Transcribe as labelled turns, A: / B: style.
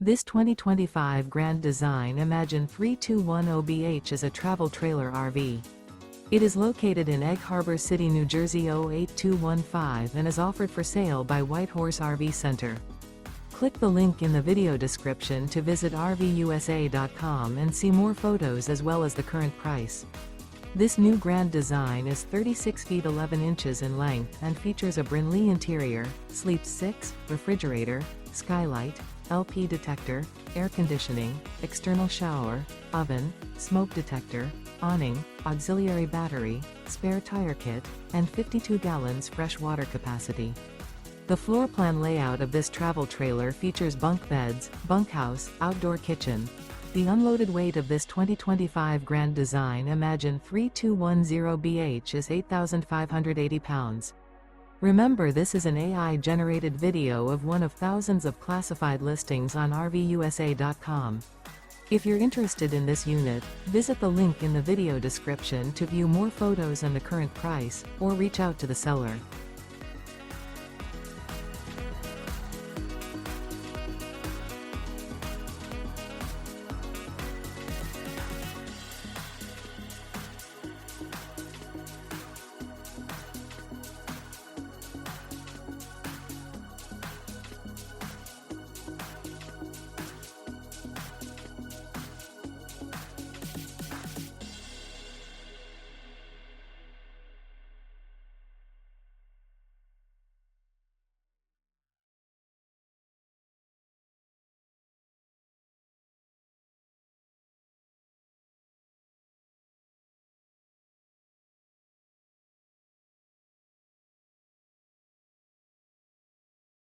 A: This 2025 Grand Design Imagine 3210BH is a travel trailer RV. It is located in Egg Harbor City, New Jersey 08215 and is offered for sale by Whitehorse RV Center. Click the link in the video description to visit RVUSA.com and see more photos as well as the current price. This new Grand Design is 36 feet 11 inches in length and features a BRYNLEE interior, sleeps 6, refrigerator, skylight, LP detector, air conditioning, external shower, oven, smoke detector, awning, auxiliary battery, spare tire kit, and 52 gallons fresh water capacity. The floor plan layout of this travel trailer features bunk beds, bunkhouse, outdoor kitchen. The unloaded weight of this 2025 Grand Design Imagine 3210BH is 8,580 pounds. Remember, this is an AI-generated video of one of thousands of classified listings on RVUSA.com. If you're interested in this unit, visit the link in the video description to view more photos and the current price, or reach out to the seller.